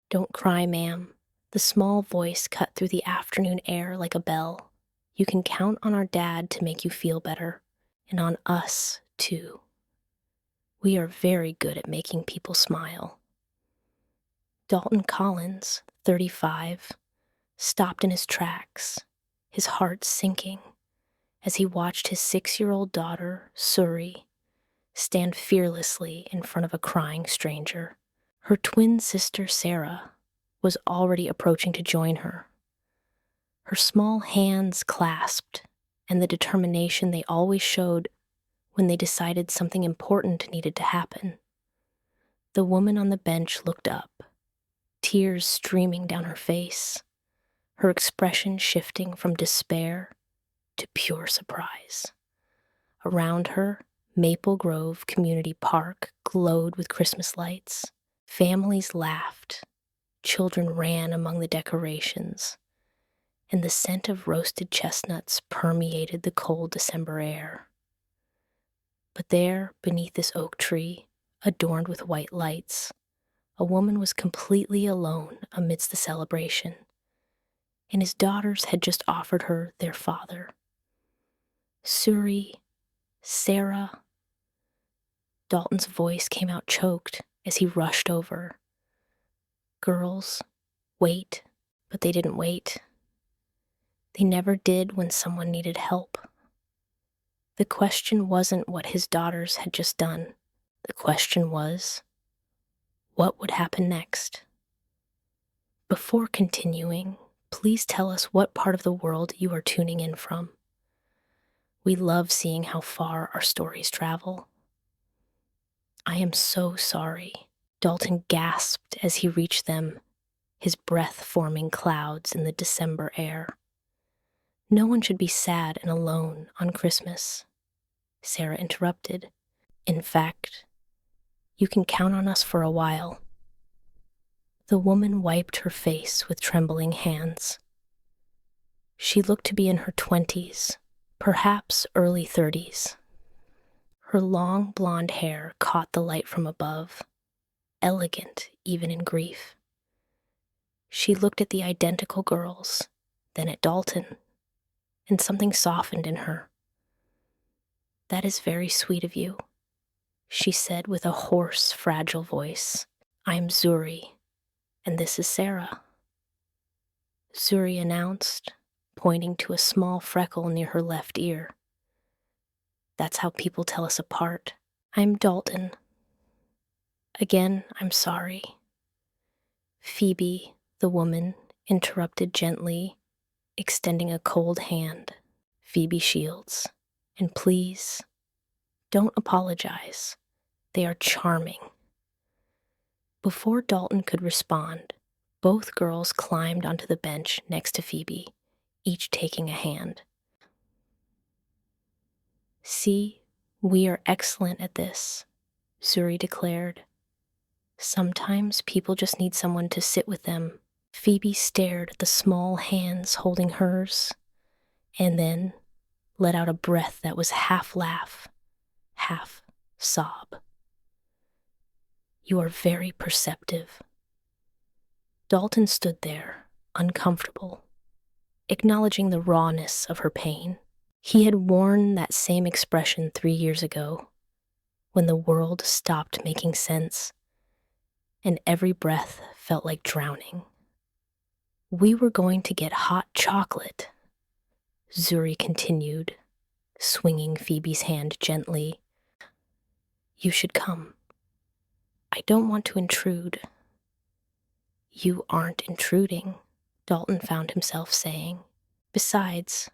Don't cry, ma'am. The small voice cut through the afternoon air like a bell. You can count on our dad to make you feel better, and on us, too. We are very good at making people smile. Dalton Collins, 35, stopped in his tracks, his heart sinking, as he watched his 6-year-old daughter, Suri, stand fearlessly in front of a crying stranger. Her twin sister, Sarah, was already approaching to join her. Her small hands clasped, and the determination they always showed when they decided something important needed to happen. The woman on the bench looked up, tears streaming down her face, her expression shifting from despair to pure surprise. Around her, Maple Grove Community Park glowed with Christmas lights. Families laughed, children ran among the decorations, and the scent of roasted chestnuts permeated the cold December air. But there, beneath this oak tree, adorned with white lights, a woman was completely alone amidst the celebration, and his daughters had just offered her their father. Suri, Sarah. Dalton's voice came out choked as he rushed over. Girls, wait, but they didn't wait. They never did when someone needed help. The question wasn't what his daughters had just done. The question was, what would happen next? Before continuing, please tell us what part of the world you are tuning in from. We love seeing how far our stories travel. I am so sorry, Dalton gasped as he reached them, his breath forming clouds in the December air. No one should be sad and alone on Christmas, Sarah interrupted. In fact, you can count on us for a while. The woman wiped her face with trembling hands. She looked to be in her 20s, perhaps early 30s. Her long blonde hair caught the light from above, elegant even in grief. She looked at the identical girls, then at Dalton, and something softened in her. "That is very sweet of you," she said with a hoarse, fragile voice. "I'm Suri, and this is Sarah." Suri announced, pointing to a small freckle near her left ear. "That's how people tell us apart. I'm Dalton." "Again, I'm sorry." Phoebe, the woman, interrupted gently, extending a cold hand. "Phoebe Shields, and please, don't apologize. They are charming." Before Dalton could respond, both girls climbed onto the bench next to Phoebe, each taking a hand. "See, we are excellent at this," Suri declared. "Sometimes people just need someone to sit with them." Phoebe stared at the small hands holding hers, and then let out a breath that was half laugh, half sob. "You are very perceptive." Dalton stood there, uncomfortable, acknowledging the rawness of her pain. He had worn that same expression 3 years ago, when the world stopped making sense, and every breath felt like drowning. "We were going to get hot chocolate," Suri continued, swinging Phoebe's hand gently. "You should come. I don't want to intrude." "You aren't intruding," Dalton found himself saying. "Besides,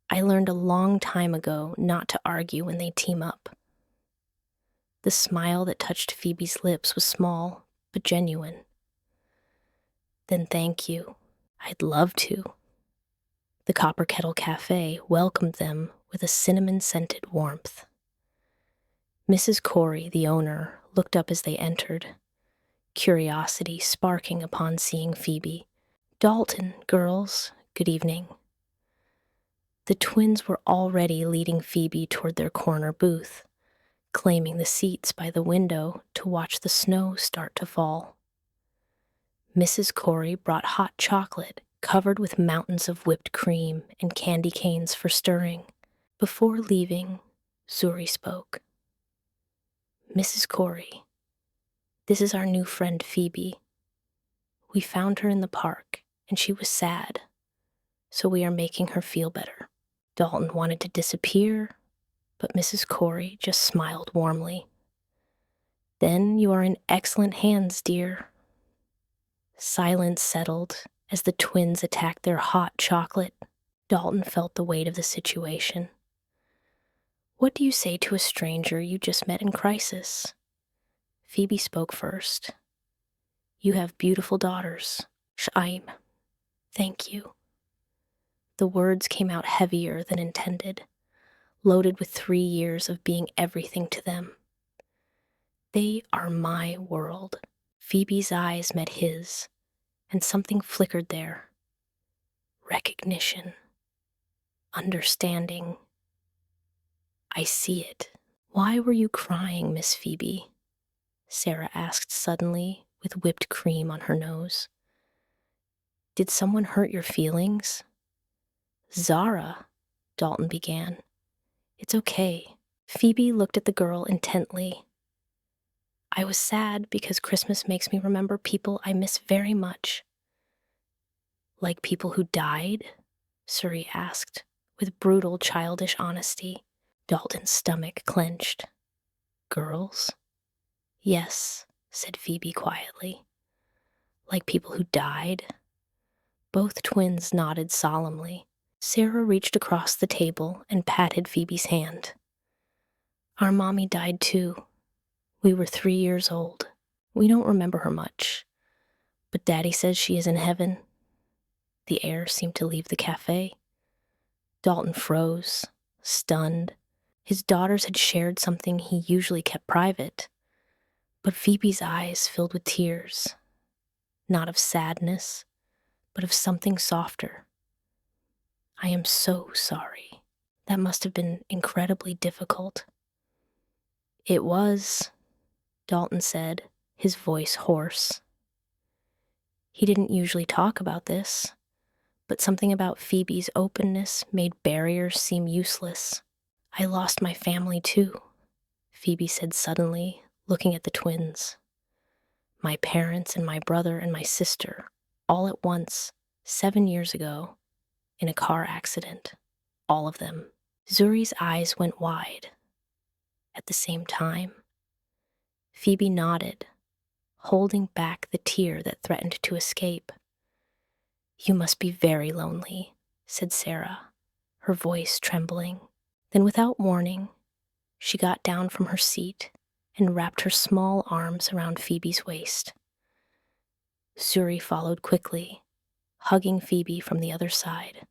I learned a long time ago not to argue when they team up." The smile that touched Phoebe's lips was small, but genuine. "Then thank you. I'd love to." The Copper Kettle Cafe welcomed them with a cinnamon-scented warmth. Mrs. Corey, the owner, looked up as they entered, curiosity sparking upon seeing Phoebe. "Dalton, girls, good evening." The twins were already leading Phoebe toward their corner booth, claiming the seats by the window to watch the snow start to fall. Mrs. Corey brought hot chocolate covered with mountains of whipped cream and candy canes for stirring. Before leaving, Suri spoke. Mrs. Corey, this is our new friend Phoebe. We found her in the park, and she was sad, so we are making her feel better. Dalton wanted to disappear, but Mrs. Corey just smiled warmly. Then you are in excellent hands, dear. Silence settled as the twins attacked their hot chocolate. Dalton felt the weight of the situation. What do you say to a stranger you just met in crisis? Phoebe spoke first. You have beautiful daughters. Shaim. Thank you. The words came out heavier than intended, loaded with 3 years of being everything to them. They are my world. Phoebe's eyes met his, and something flickered there. Recognition. Understanding. I see it. Why were you crying, Miss Phoebe? Sarah asked suddenly, with whipped cream on her nose. Did someone hurt your feelings? Zara, Dalton began. It's okay. Phoebe looked at the girl intently. I was sad because Christmas makes me remember people I miss very much. Like people who died? Suri asked, with brutal, childish honesty. Dalton's stomach clenched. Girls? Yes, said Phoebe quietly. Like people who died? Both twins nodded solemnly. Sarah reached across the table and patted Phoebe's hand. Our mommy died too. We were 3 years old. We don't remember her much, but Daddy says she is in heaven. The air seemed to leave the cafe. Dalton froze, stunned. His daughters had shared something he usually kept private, but Phoebe's eyes filled with tears, not of sadness, but of something softer. I am so sorry. That must have been incredibly difficult. It was, Dalton said, his voice hoarse. He didn't usually talk about this, but something about Phoebe's openness made barriers seem useless. I lost my family too, Phoebe said suddenly, looking at the twins. My parents and my brother and my sister, all at once, 7 years ago, in a car accident. All of them. Zuri's eyes went wide. At the same time, Phoebe nodded, holding back the tear that threatened to escape. You must be very lonely, said Sarah, her voice trembling. Then without warning, she got down from her seat and wrapped her small arms around Phoebe's waist. Suri followed quickly, hugging Phoebe from the other side.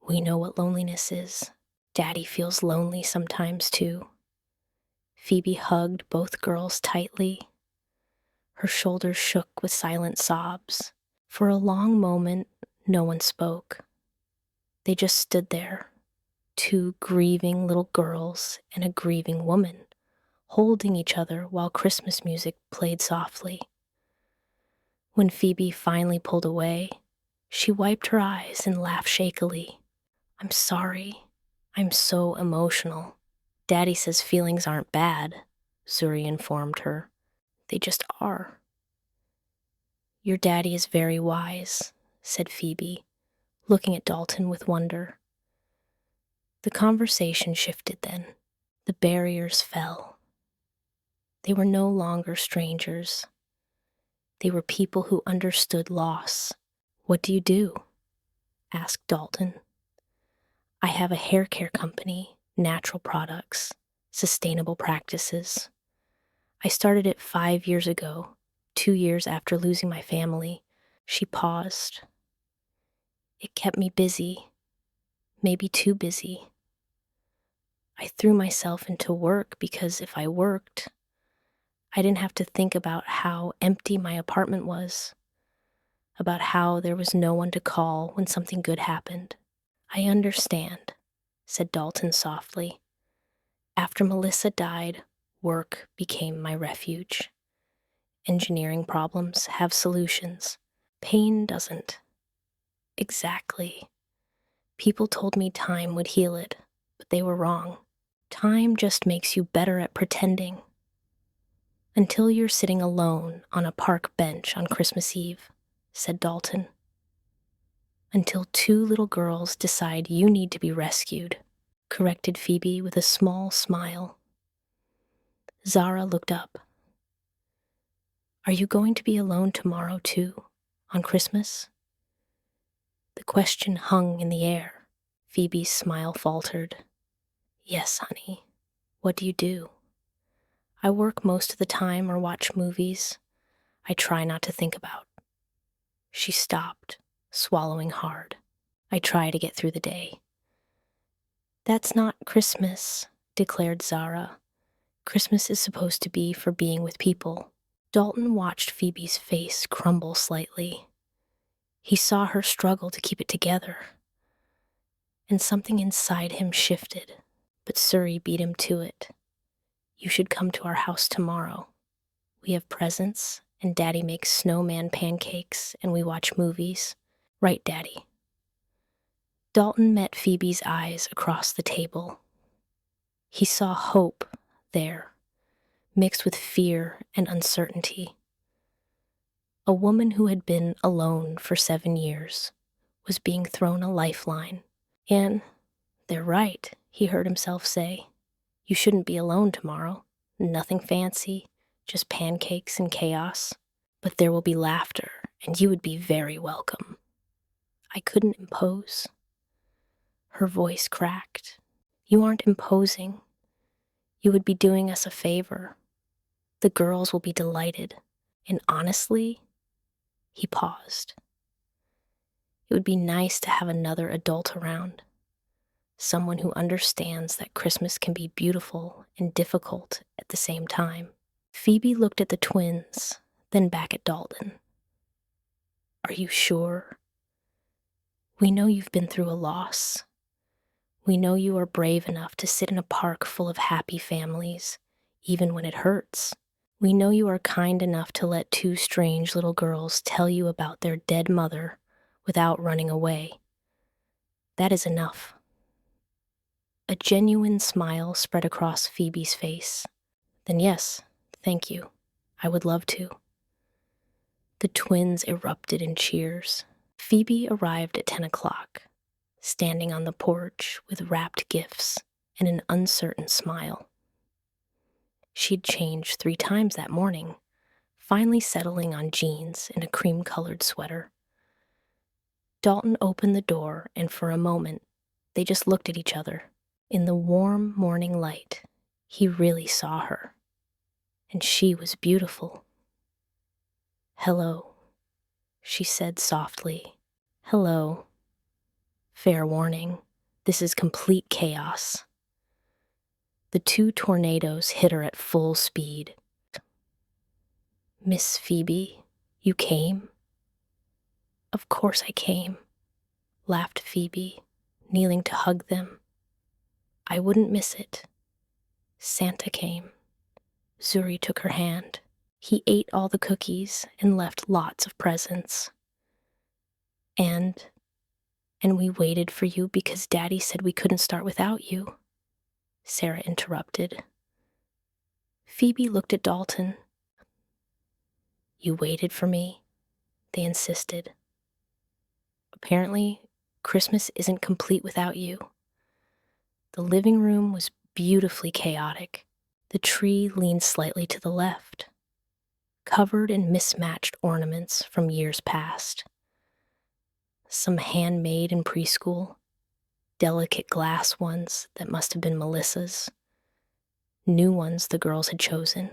We know what loneliness is. Daddy feels lonely sometimes too. Phoebe hugged both girls tightly. Her shoulders shook with silent sobs. For a long moment, no one spoke. They just stood there, 2 grieving little girls and a grieving woman, holding each other while Christmas music played softly. When Phoebe finally pulled away, she wiped her eyes and laughed shakily. I'm sorry. I'm so emotional. Daddy says feelings aren't bad, Suri informed her. They just are. Your daddy is very wise, said Phoebe, looking at Dalton with wonder. The conversation shifted then. The barriers fell. They were no longer strangers. They were people who understood loss. What do you do? Asked Dalton. I have a hair care company, natural products, sustainable practices. I started it 5 years ago, 2 years after losing my family. She paused. It kept me busy, maybe too busy. I threw myself into work because if I worked, I didn't have to think about how empty my apartment was, about how there was no one to call when something good happened. I understand, said Dalton softly. After Melissa died, work became my refuge. engineering problems have solutions. Pain doesn't. Exactly. People told me time would heal it, but they were wrong. Time just makes you better at pretending. Until you're sitting alone on a park bench on Christmas Eve, said Dalton. Until two little girls decide you need to be rescued, corrected Phoebe with a small smile. Zara looked up. Are you going to be alone tomorrow too, on Christmas? The question hung in the air. Phoebe's smile faltered. Yes, honey. What do you do? I work most of the time or watch movies. I try not to think about. She stopped, swallowing hard. I try to get through the day. That's not Christmas, declared Zara. Christmas is supposed to be for being with people. Dalton watched Phoebe's face crumble slightly. He saw her struggle to keep it together. And something inside him shifted, but Suri beat him to it. You should come to our house tomorrow. We have presents, and Daddy makes snowman pancakes, and we watch movies. Right, Daddy? Dalton met Phoebe's eyes across the table. He saw hope there, mixed with fear and uncertainty. A woman who had been alone for 7 years was being thrown a lifeline. And they're right, he heard himself say. You shouldn't be alone tomorrow. Nothing fancy, just pancakes and chaos. But there will be laughter, and you would be very welcome. I couldn't impose. Her voice cracked. You aren't imposing. You would be doing us a favor. The girls will be delighted. And honestly, he paused. It would be nice to have another adult around. Someone who understands that Christmas can be beautiful and difficult at the same time. Phoebe looked at the twins, then back at Dalton. Are you sure? We know you've been through a loss. We know you are brave enough to sit in a park full of happy families, even when it hurts. We know you are kind enough to let two strange little girls tell you about their dead mother without running away. That is enough. A genuine smile spread across Phoebe's face. Then yes, thank you. I would love to. The twins erupted in cheers. Phoebe arrived at 10 o'clock, standing on the porch with wrapped gifts and an uncertain smile. She'd changed 3 times that morning, finally settling on jeans and a cream-colored sweater. Dalton opened the door, and for a moment, they just looked at each other. In the warm morning light, he really saw her, and she was beautiful. Hello, she said softly. Hello. Fair warning, this is complete chaos. The 2 tornadoes hit her at full speed. Miss Phoebe, you came? Of course I came, laughed Phoebe, kneeling to hug them. I wouldn't miss it. Santa came. Suri took her hand. He ate all the cookies and left lots of presents. And we waited for you because Daddy said we couldn't start without you, Sarah interrupted. Phoebe looked at Dalton. You waited for me, they insisted. Apparently, Christmas isn't complete without you. The living room was beautifully chaotic. The tree leaned slightly to the left, covered in mismatched ornaments from years past. Some handmade in preschool, delicate glass ones that must have been Melissa's, new ones the girls had chosen.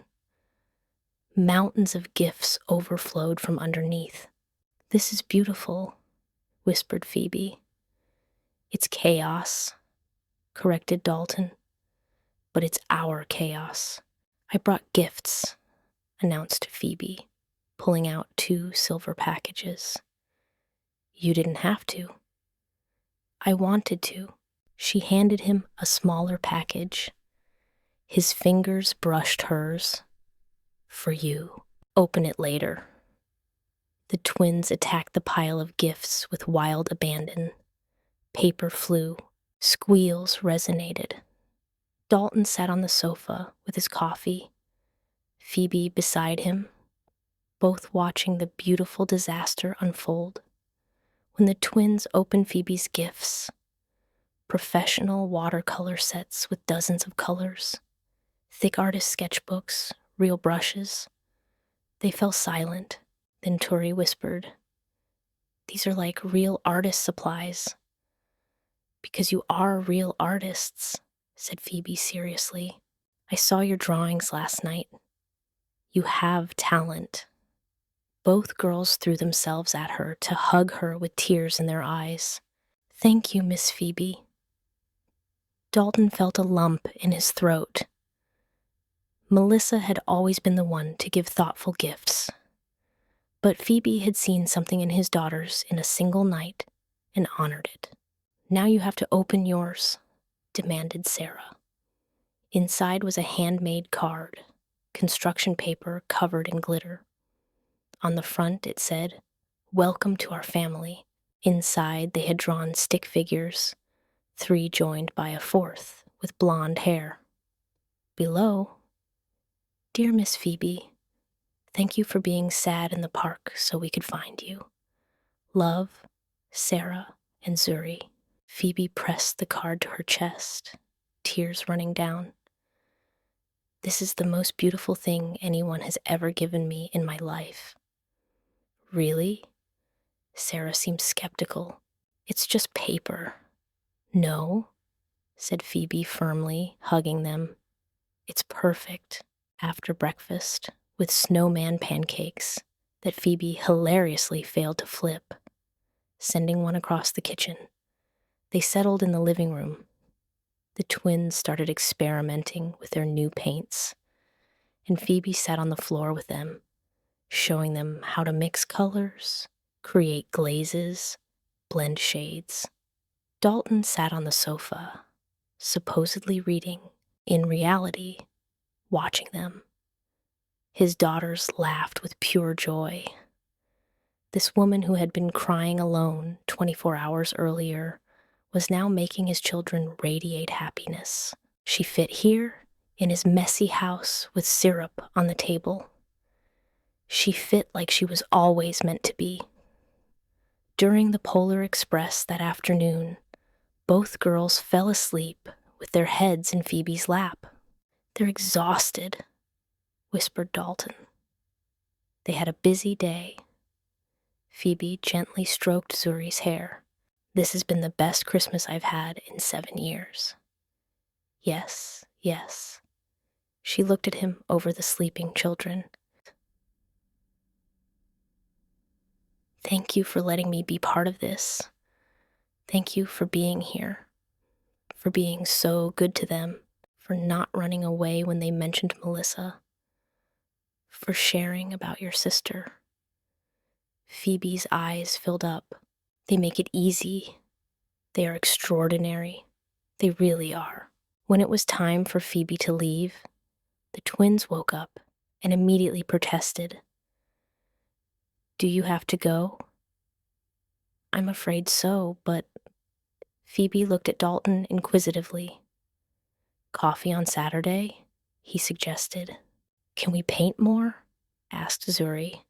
Mountains of gifts overflowed from underneath. This is beautiful, whispered Phoebe. It's chaos, corrected Dalton. But it's our chaos. I brought gifts, announced Phoebe, pulling out 2 silver packages. You didn't have to. I wanted to. She handed him a smaller package. His fingers brushed hers. For you. Open it later. The twins attacked the pile of gifts with wild abandon. Paper flew. Squeals resonated. Dalton sat on the sofa with his coffee, Phoebe beside him, both watching the beautiful disaster unfold. When the twins opened Phoebe's gifts, professional watercolor sets with dozens of colors, thick artist sketchbooks, real brushes, they fell silent. Then Tori whispered, "These are like real artist supplies." "Because you are real artists," said Phoebe seriously. "I saw your drawings last night. You have talent." Both girls threw themselves at her to hug her with tears in their eyes. "Thank you, Miss Phoebe." Dalton felt a lump in his throat. Melissa had always been the one to give thoughtful gifts. But Phoebe had seen something in his daughters in a single night and honored it. "Now you have to open yours," demanded Sarah. Inside was a handmade card, construction paper covered in glitter. On the front it said, "Welcome to our family." Inside they had drawn stick figures, 3 joined by a 4th with blonde hair. Below, "Dear Miss Phoebe, thank you for being sad in the park so we could find you. Love, Sarah and Suri." Phoebe pressed the card to her chest, tears running down. "This is the most beautiful thing anyone has ever given me in my life." "Really?" Sarah seemed skeptical. "It's just paper." "No," said Phoebe firmly, hugging them. "It's perfect." After breakfast, with snowman pancakes that Phoebe hilariously failed to flip, sending one across the kitchen, they settled in the living room. The twins started experimenting with their new paints, and Phoebe sat on the floor with them, showing them how to mix colors, create glazes, blend shades. Dalton sat on the sofa, supposedly reading, in reality, watching them. His daughters laughed with pure joy. This woman who had been crying alone 24 hours earlier was now making his children radiate happiness. She fit here in his messy house with syrup on the table. She fit like she was always meant to be. During the Polar Express that afternoon, both girls fell asleep with their heads in Phoebe's lap. "They're exhausted," whispered Dalton. They had a busy day. Phoebe gently stroked Zuri's hair. "This has been the best Christmas I've had in 7 years." "Yes, yes." She looked at him over the sleeping children. "Thank you for letting me be part of this. Thank you for being here, for being so good to them, for not running away when they mentioned Melissa, for sharing about your sister." Phoebe's eyes filled up. "They make it easy. They are extraordinary. They really are." When it was time for Phoebe to leave, the twins woke up and immediately protested. "Do you have to go?" "I'm afraid so, but..." Phoebe looked at Dalton inquisitively. "Coffee on Saturday?" he suggested. "Can we paint more?" asked Zuri.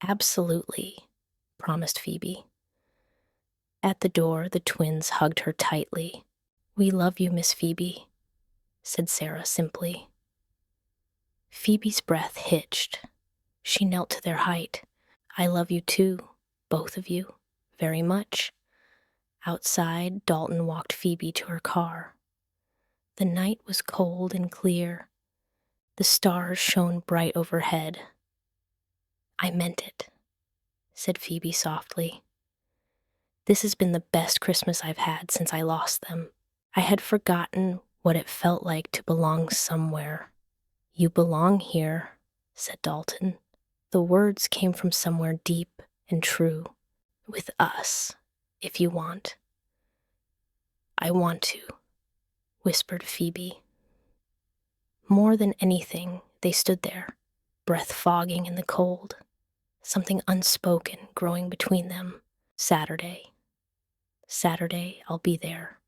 "Absolutely," promised Phoebe. At the door, the twins hugged her tightly. "We love you, Miss Phoebe," said Sarah simply. Phoebe's breath hitched. She knelt to their height. "I love you too, both of you, very much." Outside, Dalton walked Phoebe to her car. The night was cold and clear. The stars shone bright overhead. "I meant it," said Phoebe softly. "This has been the best Christmas I've had since I lost them. I had forgotten what it felt like to belong somewhere." "You belong here," said Dalton. The words came from somewhere deep and true. "With us, if you want." "I want to," whispered Phoebe. More than anything, they stood there, breath fogging in the cold, something unspoken growing between them. Saturday. Saturday, I'll be there.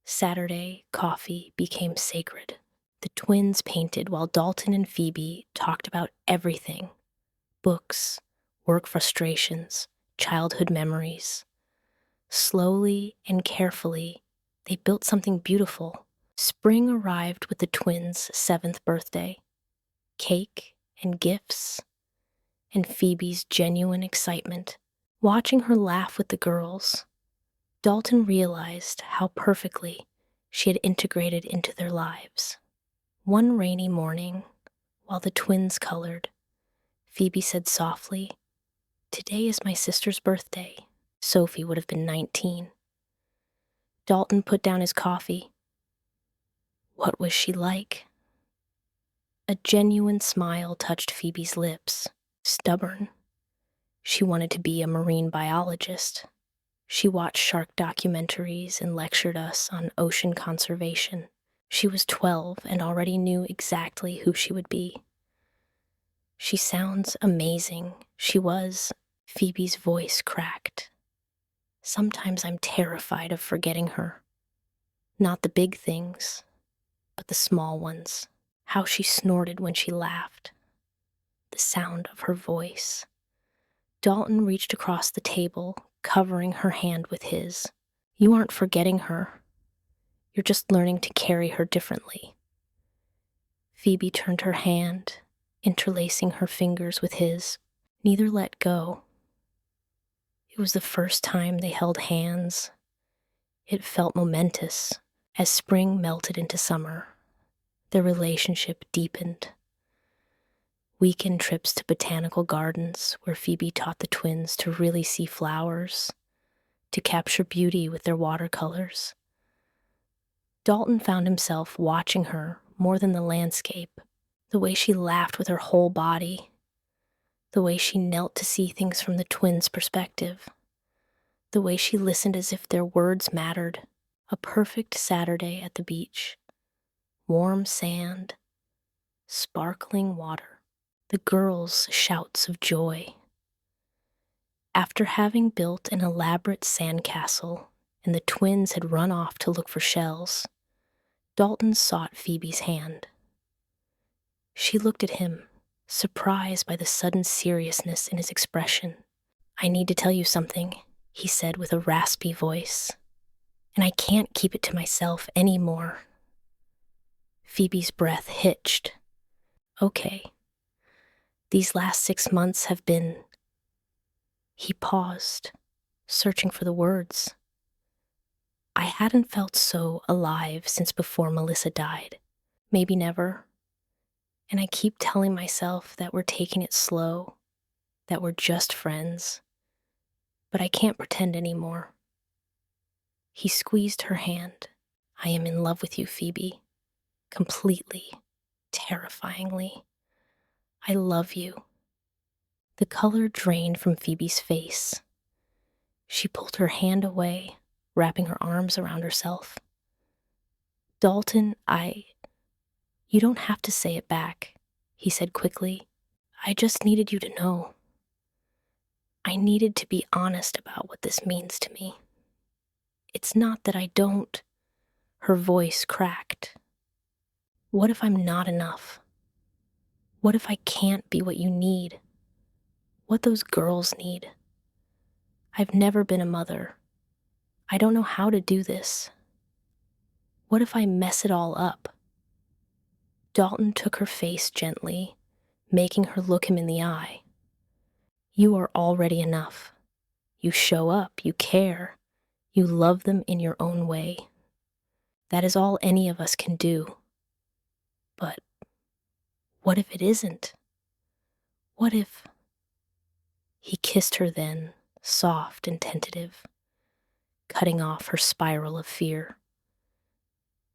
Saturday, coffee became sacred. The twins painted while Dalton and Phoebe talked about everything: books, work frustrations, childhood memories. Slowly and carefully, they built something beautiful. Spring arrived with the twins' 7th birthday. Cake and gifts, and Phoebe's genuine excitement. Watching her laugh with the girls, Dalton realized how perfectly she had integrated into their lives. One rainy morning, while the twins colored, Phoebe said softly, "Today is my sister's birthday." Sophie would have been 19. Dalton put down his coffee. What was she like? A genuine smile touched Phoebe's lips. Stubborn. She wanted to be a marine biologist. She watched shark documentaries and lectured us on ocean conservation. She was 12 and already knew exactly who she would be. "She sounds amazing." She was. Phoebe's voice cracked. "Sometimes I'm terrified of forgetting her. Not the big things, but the small ones. How she snorted when she laughed. The sound of her voice." Dalton reached across the table, covering her hand with his. "You aren't forgetting her. You're just learning to carry her differently." Phoebe turned her hand, interlacing her fingers with his. Neither let go. It was the first time they held hands. It felt momentous. As spring melted into summer, their relationship deepened. Weekend trips to botanical gardens where Phoebe taught the twins to really see flowers, to capture beauty with their watercolors. Dalton found himself watching her more than the landscape, the way she laughed with her whole body, the way she knelt to see things from the twins' perspective, the way she listened as if their words mattered. A perfect Saturday at the beach. Warm sand, sparkling water, the girls' shouts of joy. After having built an elaborate sandcastle and the twins had run off to look for shells, Dalton sought Phoebe's hand. She looked at him, surprised by the sudden seriousness in his expression. "I need to tell you something," he said with a raspy voice, "and I can't keep it to myself anymore." Phoebe's breath hitched. "Okay. These last 6 months have been..." He paused, searching for the words. "I hadn't felt so alive since before Melissa died. Maybe never. And I keep telling myself that we're taking it slow, that we're just friends. But I can't pretend anymore." He squeezed her hand. "I am in love with you, Phoebe. Completely. Terrifyingly. I love you." The color drained from Phoebe's face. She pulled her hand away, wrapping her arms around herself. "Dalton, You don't have to say it back," he said quickly. "I just needed you to know. I needed to be honest about what this means to me. It's not that I don't..." Her voice cracked. "What if I'm not enough? What if I can't be what you need? What those girls need? I've never been a mother. I don't know how to do this. What if I mess it all up?" Dalton took her face gently, making her look him in the eye. "You are already enough. You show up, you care, you love them in your own way. That is all any of us can do. But what if it isn't? What if..." He kissed her then, soft and tentative, cutting off her spiral of fear.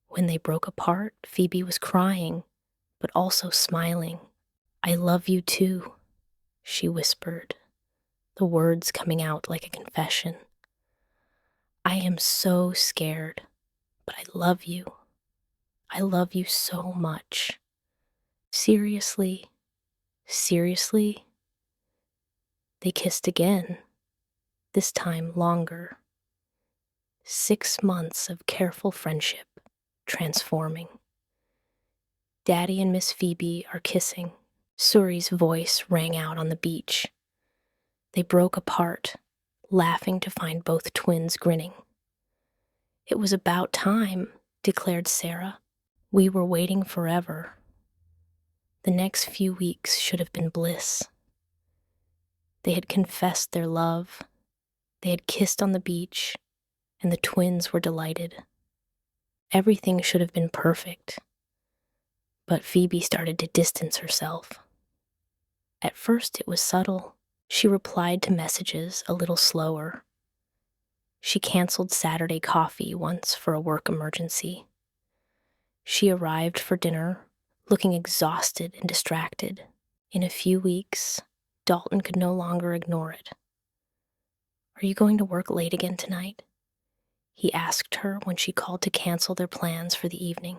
When they broke apart, Phoebe was crying, but also smiling. "I love you too," she whispered, the words coming out like a confession. "I am so scared, but I love you. I love you so much. Seriously, Seriously? They kissed again, this time longer. 6 months of careful friendship, transforming. Daddy and Miss Phoebe are kissing. Suri's voice rang out on the beach. They broke apart, laughing to find both twins grinning. It was about time, declared Sarah. We were waiting forever. The next few weeks should have been bliss. They had confessed their love. They had kissed on the beach, and the twins were delighted. Everything should have been perfect. But Phoebe started to distance herself. At first it was subtle. She replied to messages a little slower. She canceled Saturday coffee once for a work emergency. She arrived for dinner, looking exhausted and distracted. In a few weeks, Dalton could no longer ignore it. Are you going to work late again tonight? He asked her when she called to cancel their plans for the evening.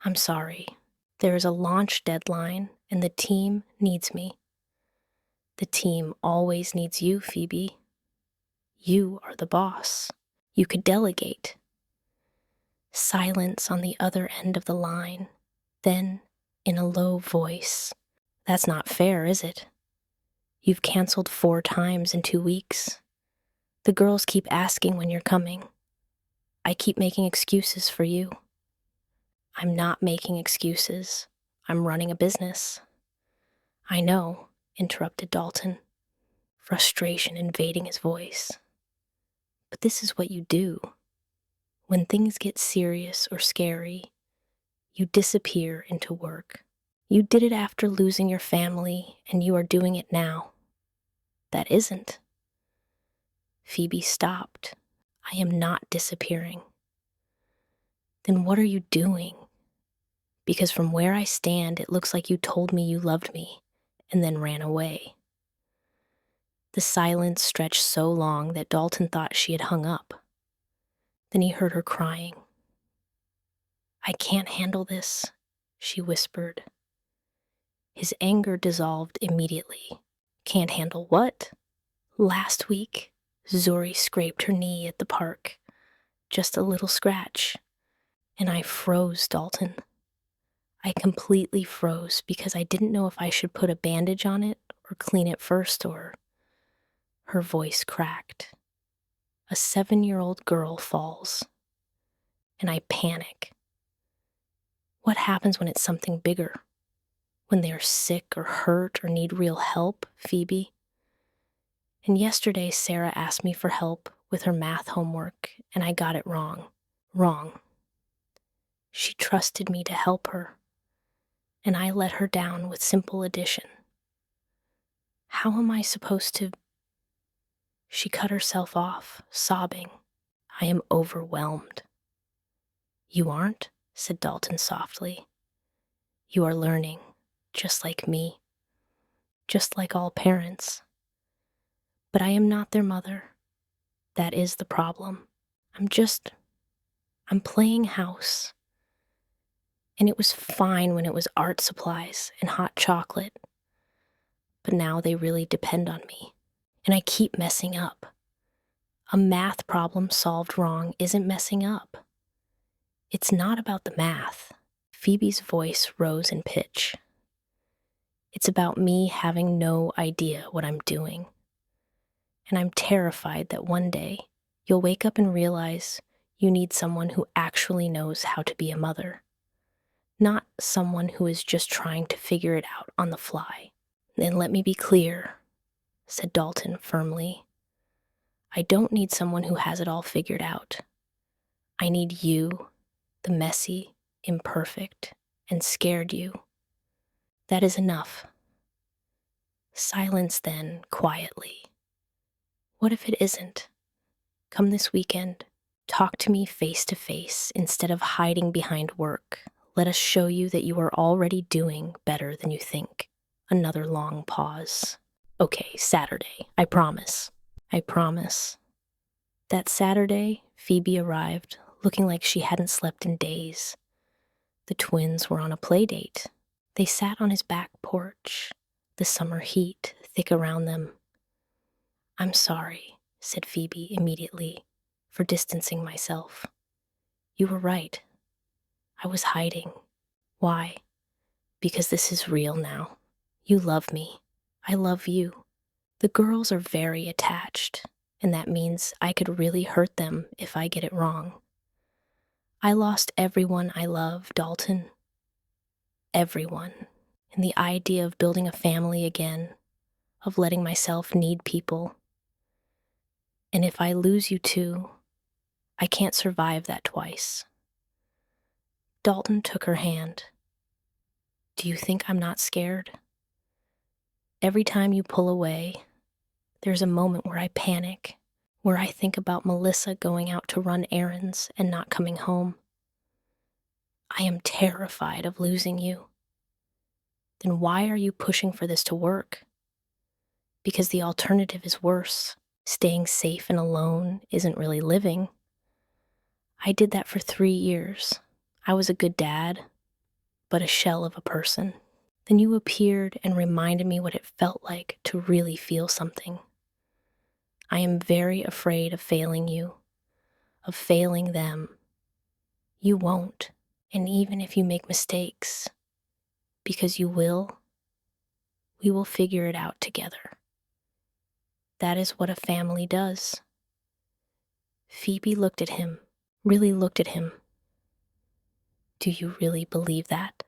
I'm sorry. There is a launch deadline and the team needs me. The team always needs you, Phoebe. You are the boss. You could delegate. Silence on the other end of the line. Then, in a low voice, that's not fair, is it? You've canceled 4 times in 2 weeks. The girls keep asking when you're coming. I keep making excuses for you. I'm not making excuses. I'm running a business. I know, interrupted Dalton, frustration invading his voice. But this is what you do. When things get serious or scary, you disappear into work. You did it after losing your family, and you are doing it now. That isn't. Phoebe stopped. I am not disappearing. Then what are you doing? Because from where I stand, it looks like you told me you loved me and then ran away. The silence stretched so long that Dalton thought she had hung up. Then he heard her crying. I can't handle this, she whispered. His anger dissolved immediately. Can't handle what? Last week, Suri scraped her knee at the park. Just a little scratch. And I froze, Dalton. I completely froze because I didn't know if I should put a bandage on it or clean it first or... Her voice cracked. A 7-year-old girl falls. And I panic. What happens when it's something bigger? When they are sick or hurt or need real help, Phoebe? And yesterday, Sarah asked me for help with her math homework, and I got it wrong. Wrong. She trusted me to help her, and I let her down with simple addition. How am I supposed to... She cut herself off, sobbing. I am overwhelmed. You aren't? Said Dalton softly. You are learning, just like me, just like all parents. But I am not their mother. That is the problem. I'm playing house. And it was fine when it was art supplies and hot chocolate. But now they really depend on me. And I keep messing up. A math problem solved wrong isn't messing up. It's not about the math. Phoebe's voice rose in pitch. It's about me having no idea what I'm doing. And I'm terrified that one day you'll wake up and realize you need someone who actually knows how to be a mother. Not someone who is just trying to figure it out on the fly. Then let me be clear, said Dalton firmly. I don't need someone who has it all figured out. I need you, the messy, imperfect, and scared you. That is enough. Silence then, quietly. What if it isn't? Come this weekend. Talk to me face to face instead of hiding behind work. Let us show you that you are already doing better than you think. Another long pause. Okay, Saturday. I promise. I promise. That Saturday, Phoebe arrived, looking like she hadn't slept in days. The twins were on a play date. They sat on his back porch, the summer heat thick around them. "I'm sorry," said Phoebe immediately, "for distancing myself. You were right. I was hiding. Why? Because this is real now. You love me. I love you. The girls are very attached, and that means I could really hurt them if I get it wrong. I lost everyone I love, Dalton. Everyone. And the idea of building a family again, of letting myself need people. And if I lose you too, I can't survive that twice." Dalton took her hand. "Do you think I'm not scared? Every time you pull away, there's a moment where I panic, where I think about Melissa going out to run errands and not coming home. I am terrified of losing you. Then why are you pushing for this to work? Because the alternative is worse. Staying safe and alone isn't really living. I did that for 3 years. I was a good dad, but a shell of a person. Then you appeared and reminded me what it felt like to really feel something. I am very afraid of failing you, of failing them. You won't, and even if you make mistakes, because you will, we will figure it out together. That is what a family does." Phoebe looked at him, really looked at him. "Do you really believe that?"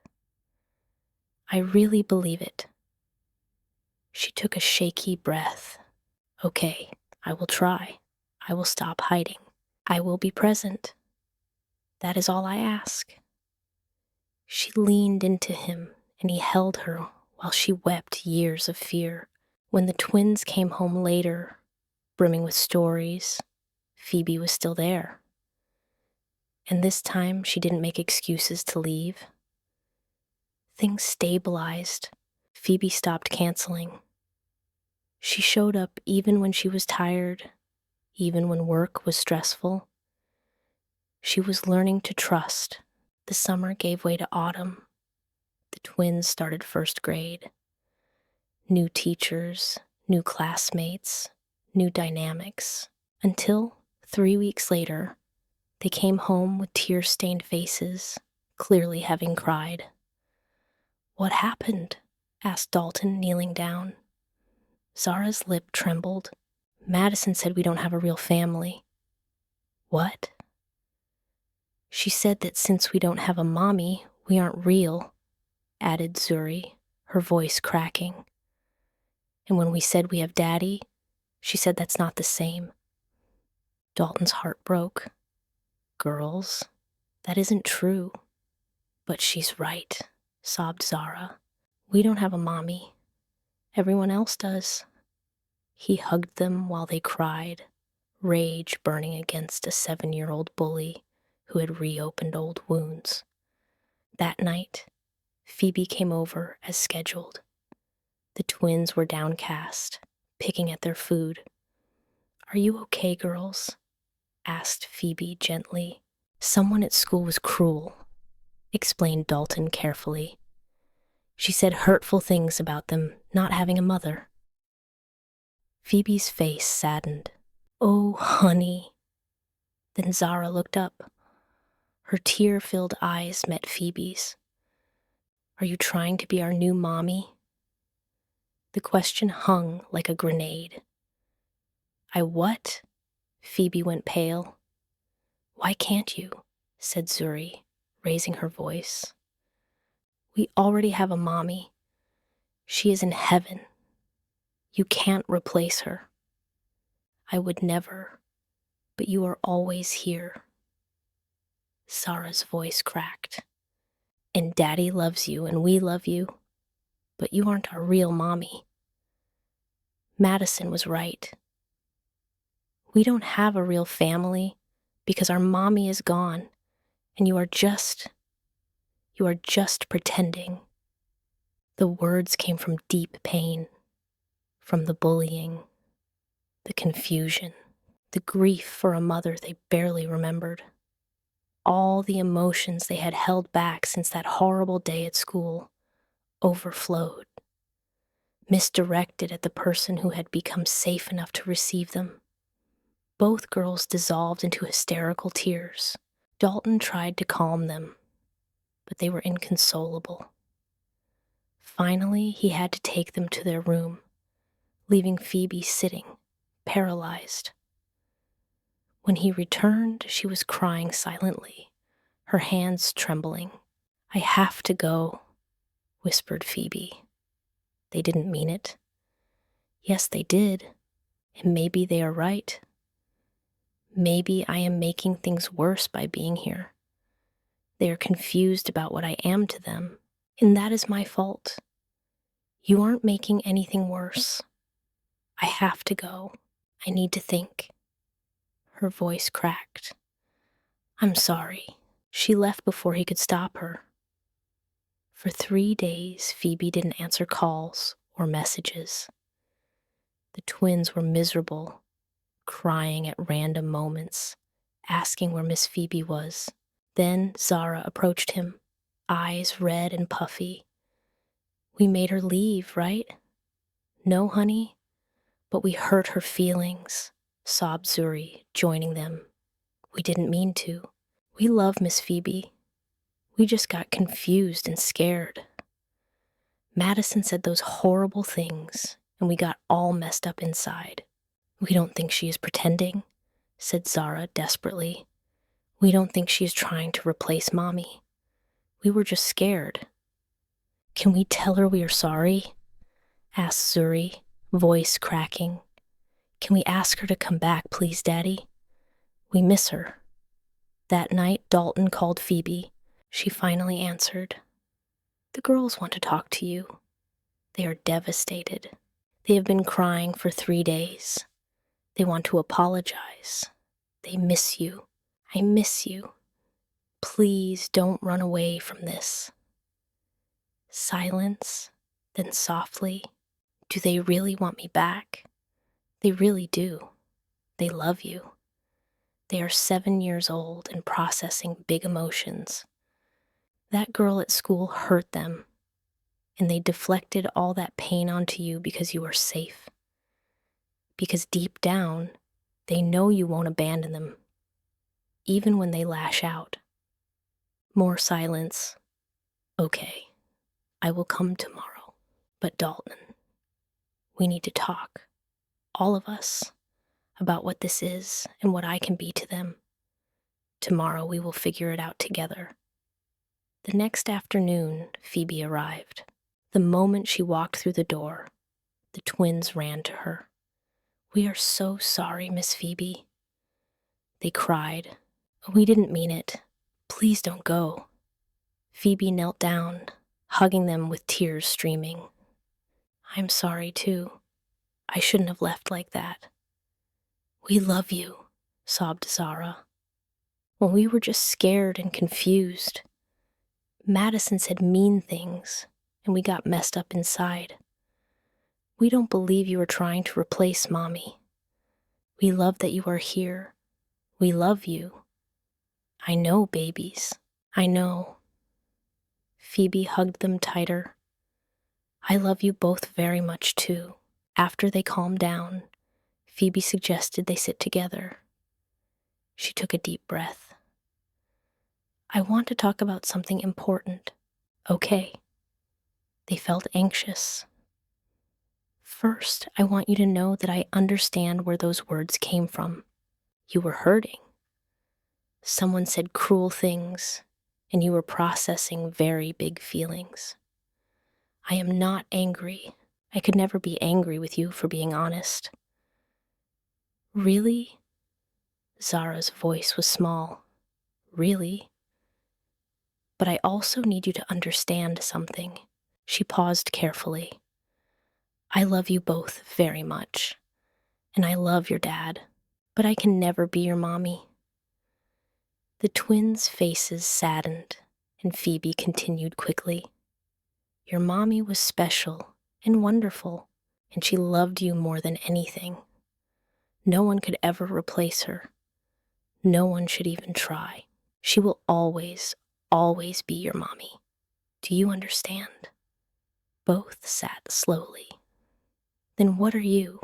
"I really believe it." She took a shaky breath. "Okay, I will try. I will stop hiding. I will be present. That is all I ask." She leaned into him, and he held her while she wept years of fear. When the twins came home later, brimming with stories, Phoebe was still there. And this time she didn't make excuses to leave. Things stabilized. Phoebe stopped canceling. She showed up even when she was tired, even when work was stressful. She was learning to trust. The summer gave way to autumn. The twins started first grade. New teachers, new classmates, new dynamics. Until 3 weeks later, they came home with tear-stained faces, clearly having cried. "What happened?" asked Dalton, kneeling down. Zara's lip trembled. "Madison said we don't have a real family." "What?" "She said that since we don't have a mommy, we aren't real," added Suri, her voice cracking. "And when we said we have daddy, she said that's not the same." Dalton's heart broke. "Girls, that isn't true." "But she's right," sobbed Zara. "We don't have a mommy. Everyone else does." He hugged them while they cried, rage burning against a 7-year-old bully who had reopened old wounds. That night, Phoebe came over as scheduled. The twins were downcast, picking at their food. "Are you okay, girls?" asked Phoebe gently. "Someone at school was cruel," explained Dalton carefully. "She said hurtful things about them not having a mother." Phoebe's face saddened. "Oh, honey." Then Zara looked up. Her tear-filled eyes met Phoebe's. "Are you trying to be our new mommy?" The question hung like a grenade. "I what?" Phoebe went pale. "Why can't you?" said Suri, raising her voice. "We already have a mommy. She is in heaven. You can't replace her." "I would never, but you are always here." Zara's voice cracked. "And Daddy loves you and we love you, but you aren't our real mommy." Madison was right. We don't have a real family because our mommy is gone, and you are just pretending. The words came from deep pain, from the bullying, the confusion, the grief for a mother they barely remembered. All the emotions they had held back since that horrible day at school, overflowed, misdirected at the person who had become safe enough to receive them. Both girls dissolved into hysterical tears. Dalton tried to calm them, but they were inconsolable. Finally, he had to take them to their room, leaving Phoebe sitting, paralyzed. When he returned, she was crying silently, her hands trembling. "I have to go," whispered Phoebe. "They didn't mean it." "Yes, they did, and maybe they are right. Maybe I am making things worse by being here. They are confused about what I am to them, and that is my fault. You aren't making anything worse. I have to go. I need to think." Her voice cracked. "I'm sorry." She left before he could stop her. For 3 days, Phoebe didn't answer calls or messages. The twins were miserable, crying at random moments, asking where Miss Phoebe was. Then Zara approached him, eyes red and puffy. "We made her leave, right?" "No, honey, but we hurt her feelings," sobbed Suri, joining them. "We didn't mean to. We love Miss Phoebe. We just got confused and scared. Madison said those horrible things, and we got all messed up inside." "We don't think she is pretending," said Zara desperately. "We don't think she is trying to replace Mommy. We were just scared." "Can we tell her we are sorry?" asked Suri, voice cracking. "Can we ask her to come back, please, Daddy? We miss her." That night, Dalton called Phoebe. She finally answered. "The girls want to talk to you. They are devastated. They have been crying for 3 days. They want to apologize. They miss you. I miss you. Please don't run away from this." Silence, then softly, "Do they really want me back? They really do. They love you. They are 7 years old and processing big emotions. That girl at school hurt them, and they deflected all that pain onto you because you are safe. Because deep down, they know you won't abandon them, even when they lash out." More silence. "Okay, I will come tomorrow. But Dalton, we need to talk, all of us, about what this is and what I can be to them. Tomorrow we will figure it out together." The next afternoon, Phoebe arrived. The moment she walked through the door, the twins ran to her. "We are so sorry, Miss Phoebe." They cried. "We didn't mean it. Please don't go." Phoebe knelt down, hugging them with tears streaming. "I'm sorry, too. I shouldn't have left like that." "We love you," sobbed Zara. "Well, we were just scared and confused. Madison said mean things, and we got messed up inside. We don't believe you are trying to replace Mommy. We love that you are here. We love you. I know, babies. I know." Phoebe hugged them tighter. "I love you both very much, too." After they calmed down, Phoebe suggested they sit together. She took a deep breath. "I want to talk about something important." "Okay." They felt anxious. "First, I want you to know that I understand where those words came from. You were hurting. Someone said cruel things, and you were processing very big feelings. I am not angry. I could never be angry with you for being honest." "Really?" Zara's voice was small. "Really? But I also need you to understand something." She paused carefully. "I love you both very much, and I love your dad, but I can never be your mommy." The twins' faces saddened, and Phoebe continued quickly. "Your mommy was special and wonderful, and she loved you more than anything. No one could ever replace her. No one should even try. She will always, always be your mommy. Do you understand?" Both sat slowly. "Then what are you?"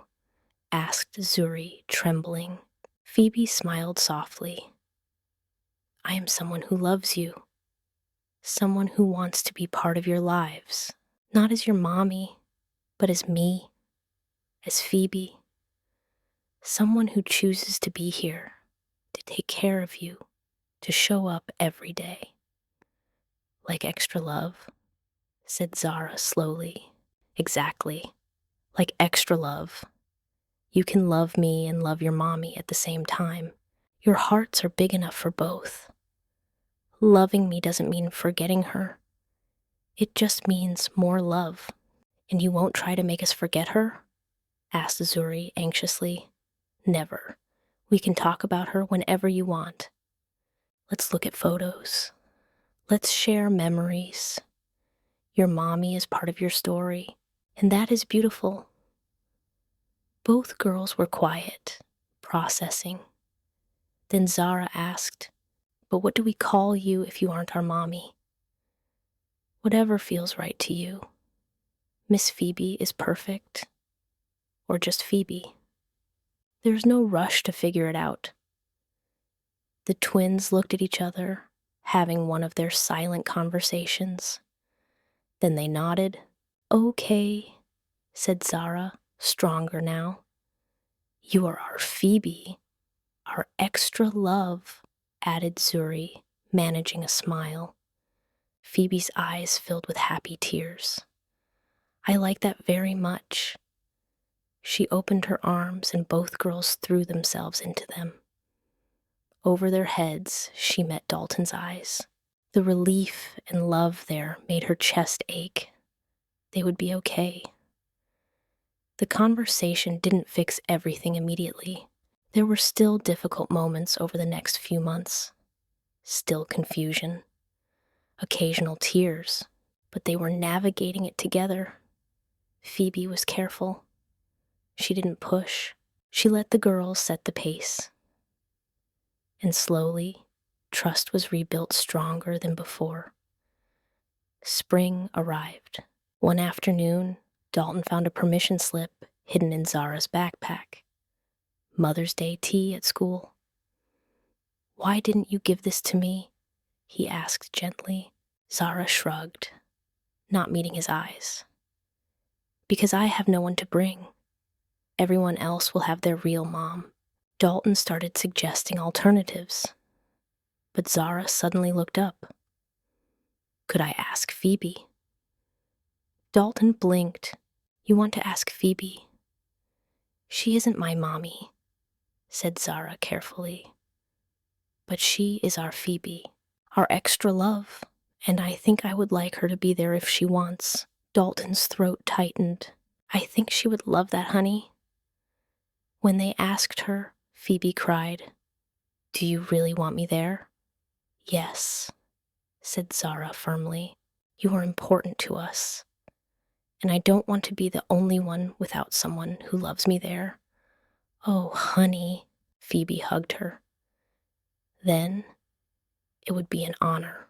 asked Suri, trembling. Phoebe smiled softly. "I am someone who loves you. Someone who wants to be part of your lives. Not as your mommy, but as me, as Phoebe. Someone who chooses to be here, to take care of you, to show up every day." "Like extra love," said Zara slowly. "Exactly. Like extra love. You can love me and love your mommy at the same time. Your hearts are big enough for both. Loving me doesn't mean forgetting her. It just means more love." "And you won't try to make us forget her?" asked Zuri anxiously. "Never. We can talk about her whenever you want. Let's look at photos. Let's share memories. Your mommy is part of your story, and that is beautiful." Both girls were quiet, processing. Then Zara asked, "But what do we call you if you aren't our mommy?" "Whatever feels right to you. Miss Phoebe is perfect, or just Phoebe. There's no rush to figure it out." The twins looked at each other, having one of their silent conversations. Then they nodded. "Okay," said Zara, stronger now. "You are our Phoebe, our extra love," added Zuri, managing a smile. Phoebe's eyes filled with happy tears. "I like that very much." She opened her arms and both girls threw themselves into them. Over their heads, she met Dalton's eyes. The relief and love there made her chest ache. They would be okay. The conversation didn't fix everything immediately. There were still difficult moments over the next few months. Still confusion. Occasional tears. But they were navigating it together. Phoebe was careful. She didn't push. She let the girls set the pace. And slowly, trust was rebuilt stronger than before. Spring arrived. One afternoon, Dalton found a permission slip hidden in Zara's backpack. Mother's Day tea at school. "Why didn't you give this to me?" he asked gently. Zara shrugged, not meeting his eyes. "Because I have no one to bring. Everyone else will have their real mom." Dalton started suggesting alternatives, but Zara suddenly looked up. "Could I ask Phoebe?" Dalton blinked. "You want to ask Phoebe?" "She isn't my mommy," said Zara carefully. "But she is our Phoebe, our extra love, and I think I would like her to be there if she wants." Dalton's throat tightened. "I think she would love that, honey." When they asked her, Phoebe cried, "Do you really want me there?" "Yes," said Zara firmly. "You are important to us, and I don't want to be the only one without someone who loves me there." "Oh, honey," Phoebe hugged her. "Then it would be an honor."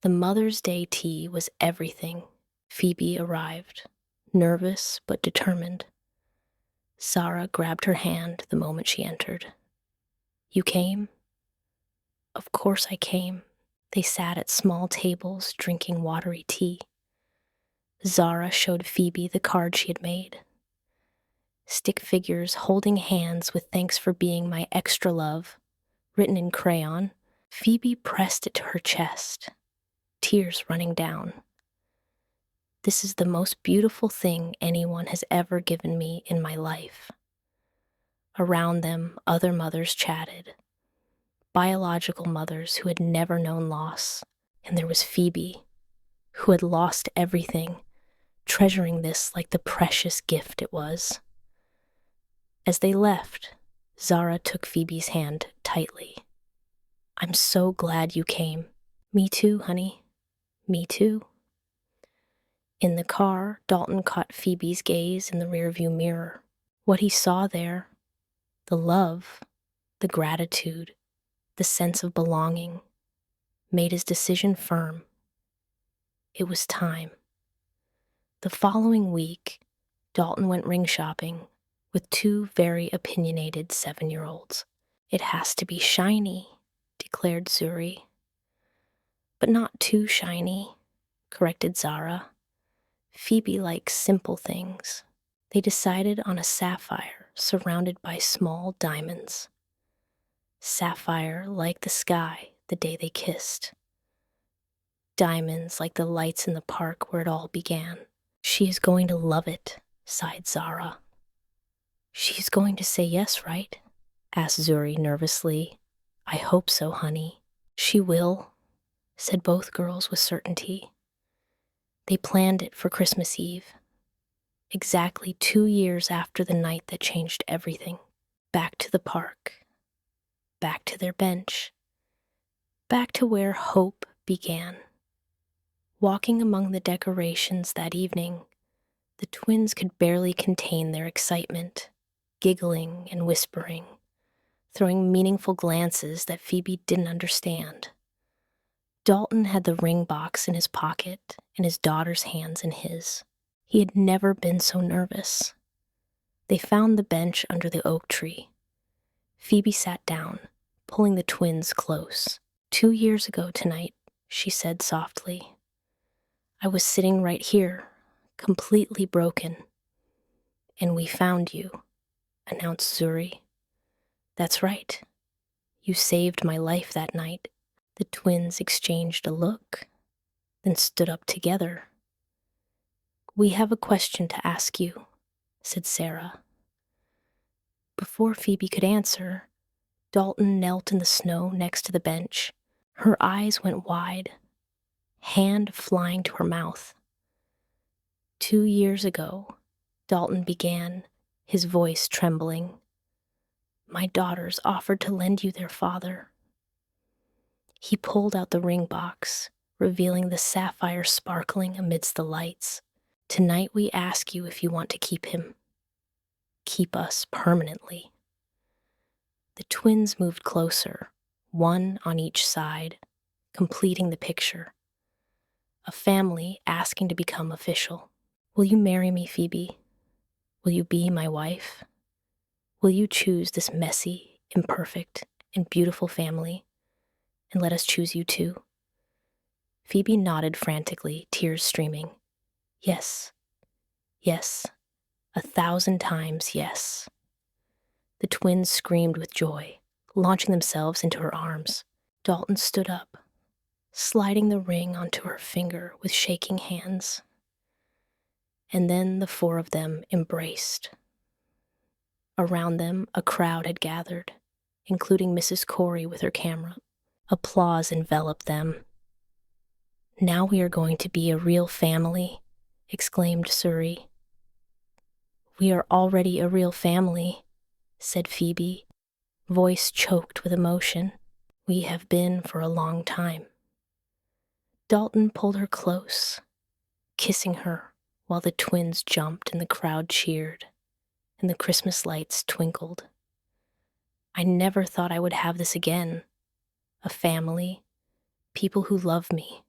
The Mother's Day tea was everything. Phoebe arrived, nervous but determined. Zara grabbed her hand the moment she entered. "You came?" "Of course I came." They sat at small tables drinking watery tea. Zara showed Phoebe the card she had made. Stick figures holding hands with "Thanks for being my extra love," written in crayon. Phoebe pressed it to her chest, tears running down. "This is the most beautiful thing anyone has ever given me in my life." Around them, other mothers chatted. Biological mothers who had never known loss. And there was Phoebe, who had lost everything, treasuring this like the precious gift it was. As they left, Zara took Phoebe's hand tightly. "I'm so glad you came." "Me too, honey. Me too." In the car, Dalton caught Phoebe's gaze in the rearview mirror. What he saw there, the love, the gratitude, the sense of belonging, made his decision firm. It was time. The following week, Dalton went ring shopping with two very opinionated 7-year-olds. It has to be shiny, declared Suri. But not too shiny, corrected Zara. Phoebe likes simple things. They decided on a sapphire surrounded by small diamonds. Sapphire like the sky the day they kissed. Diamonds like the lights in the park where it all began. She is going to love it, sighed Zara. She's going to say yes, right? Asked Zuri nervously. I hope so, honey. She will, said both girls with certainty. They planned it for Christmas Eve, exactly 2 years after the night that changed everything. Back to the park, back to their bench, back to where hope began. Walking among the decorations that evening, the twins could barely contain their excitement, giggling and whispering, throwing meaningful glances that Phoebe didn't understand. Dalton had the ring box in his pocket and his daughter's hands in his. He had never been so nervous. They found the bench under the oak tree. Phoebe sat down, pulling the twins close. 2 years ago tonight, she said softly. I was sitting right here, completely broken. And we found you, announced Zuri. That's right. You saved my life that night. The twins exchanged a look, then stood up together. We have a question to ask you, said Sarah. Before Phoebe could answer, Dalton knelt in the snow next to the bench. Her eyes went wide, hand flying to her mouth. 2 years ago, Dalton began, his voice trembling. My daughters offered to lend you their father. He pulled out the ring box, revealing the sapphire sparkling amidst the lights. Tonight we ask you if you want to keep him. Keep us permanently. The twins moved closer, one on each side, completing the picture. A family asking to become official. Will you marry me, Phoebe? Will you be my wife? Will you choose this messy, imperfect, and beautiful family, and let us choose you too? Phoebe nodded frantically, tears streaming. Yes, yes, 1,000 times yes. The twins screamed with joy, launching themselves into her arms. Dalton stood up, sliding the ring onto her finger with shaking hands. And then the 4 of them embraced. Around them, a crowd had gathered, including Mrs. Corey with her camera. Applause enveloped them. Now we are going to be a real family, exclaimed Suri. We are already a real family, said Phoebe, voice choked with emotion. We have been for a long time. Dalton pulled her close, kissing her while the twins jumped and the crowd cheered, and the Christmas lights twinkled. I never thought I would have this again. A family, people who love me,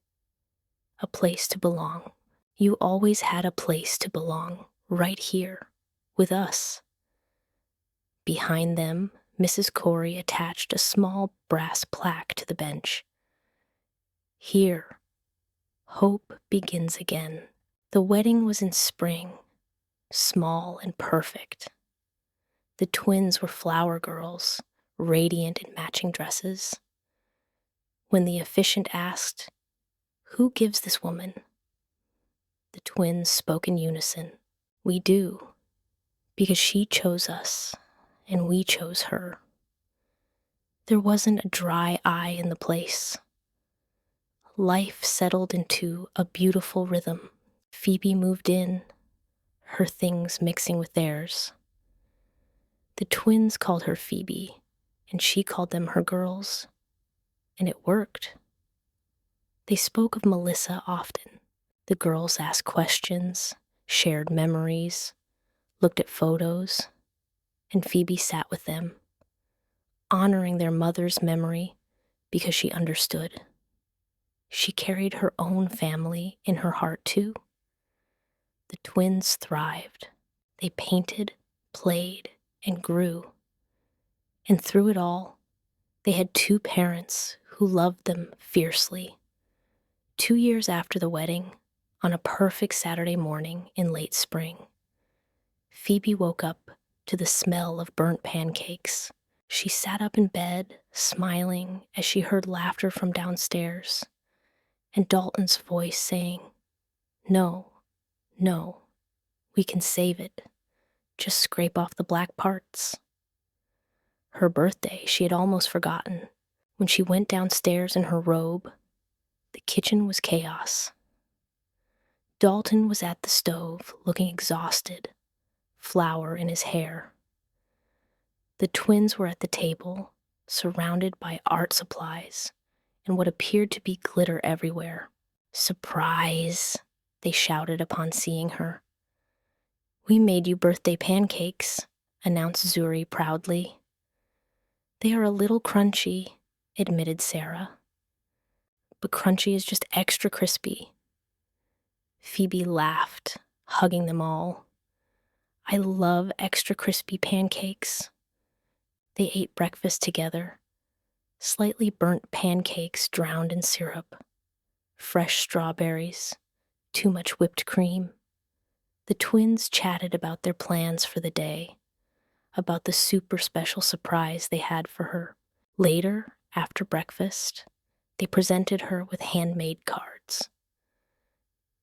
a place to belong. You always had a place to belong, right here, with us. Behind them, Mrs. Corey attached a small brass plaque to the bench. Here, hope begins again. The wedding was in spring, small and perfect. The twins were flower girls, radiant in matching dresses. When the officiant asked, "Who gives this woman?" the twins spoke in unison. We do, because she chose us, and we chose her. There wasn't a dry eye in the place. Life settled into a beautiful rhythm. Phoebe moved in, her things mixing with theirs. The twins called her Phoebe, and she called them her girls, and it worked. They spoke of Melissa often. The girls asked questions, shared memories, looked at photos, and Phoebe sat with them, honoring their mother's memory because she understood. She carried her own family in her heart too. The twins thrived. They painted, played, and grew. And through it all, they had two parents who loved them fiercely. 2 years after the wedding, on a perfect Saturday morning in late spring, Phoebe woke up to the smell of burnt pancakes. She sat up in bed, smiling as she heard laughter from downstairs, and Dalton's voice saying, "No, no, we can save it. Just scrape off the black parts." Her birthday she had almost forgotten. When she went downstairs in her robe, the kitchen was chaos. Dalton was at the stove, looking exhausted, flour in his hair. The twins were at the table, surrounded by art supplies and what appeared to be glitter everywhere. "Surprise!" they shouted upon seeing her. "We made you birthday pancakes," announced Suri proudly. "They are a little crunchy," admitted Sarah. "But crunchy is just extra crispy." Phoebe laughed, hugging them all. "I love extra crispy pancakes." They ate breakfast together. Slightly burnt pancakes drowned in syrup, fresh strawberries, too much whipped cream. The twins chatted about their plans for the day, about the super special surprise they had for her. Later, after breakfast, they presented her with handmade cards.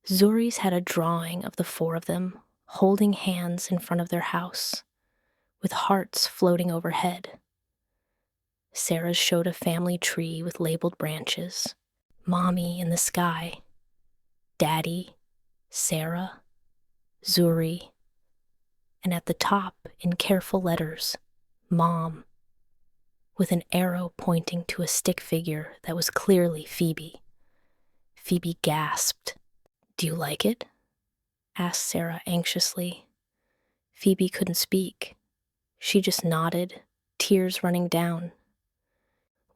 Zuri's had a drawing of the four of them holding hands in front of their house, with hearts floating overhead. Sarah's showed a family tree with labeled branches, Mommy in the sky, Daddy, Sarah, Suri, and at the top, in careful letters, Mom, with an arrow pointing to a stick figure that was clearly Phoebe. Phoebe gasped. "Do you like it?" asked Sarah anxiously. Phoebe couldn't speak. She just nodded, tears running down.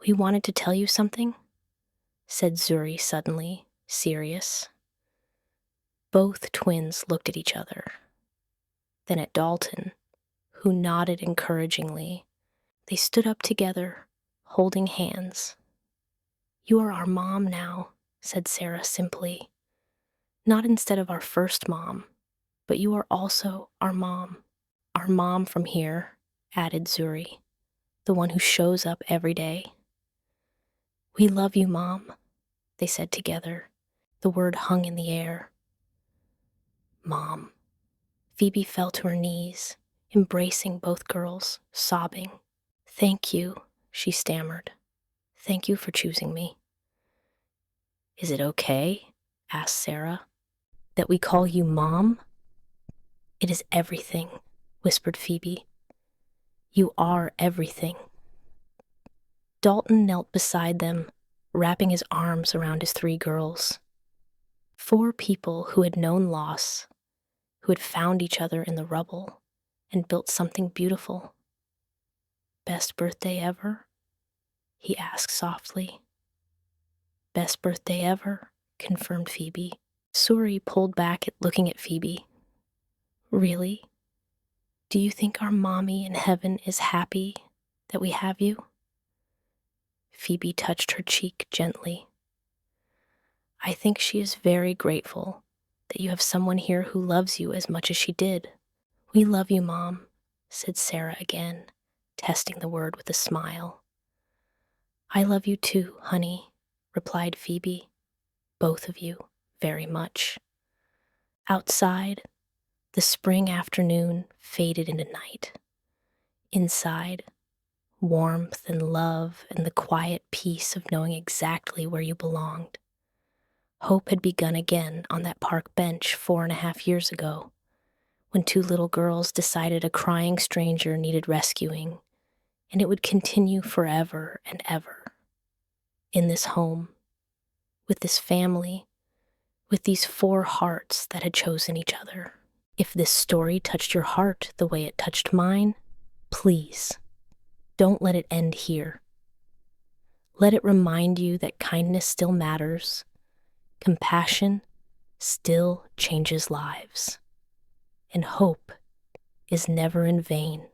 "We wanted to tell you something," said Suri suddenly, serious. Both twins looked at each other, then at Dalton, who nodded encouragingly. They stood up together, holding hands. "You are our mom now," said Sarah simply. "Not instead of our first mom, but you are also our mom. Our mom from here," added Suri, "the one who shows up every day." "We love you, Mom," they said together. The word hung in the air. Mom. Phoebe fell to her knees, embracing both girls, sobbing. "Thank you," she stammered. "Thank you for choosing me." "Is it okay?" asked Sarah. "That we call you Mom?" "It is everything," whispered Phoebe. "You are everything." Dalton knelt beside them, wrapping his arms around his three girls. 4 people who had known loss, who had found each other in the rubble and built something beautiful. "Best birthday ever?" he asked softly. "Best birthday ever," confirmed Phoebe. Suri pulled back at looking at Phoebe. "Really? Do you think our mommy in heaven is happy that we have you?" Phoebe touched her cheek gently. "I think she is very grateful that you have someone here who loves you as much as she did." "We love you, Mom," said Sarah again, testing the word with a smile. "I love you too, honey," replied Phoebe. "Both of you, very much." Outside, the spring afternoon faded into night. Inside, warmth and love and the quiet peace of knowing exactly where you belonged. Hope had begun again on that park bench 4.5 years ago, when 2 little girls decided a crying stranger needed rescuing, and it would continue forever and ever. In this home, with this family, with these 4 hearts that had chosen each other. If this story touched your heart the way it touched mine, please, don't let it end here. Let it remind you that kindness still matters, compassion still changes lives. and hope is never in vain.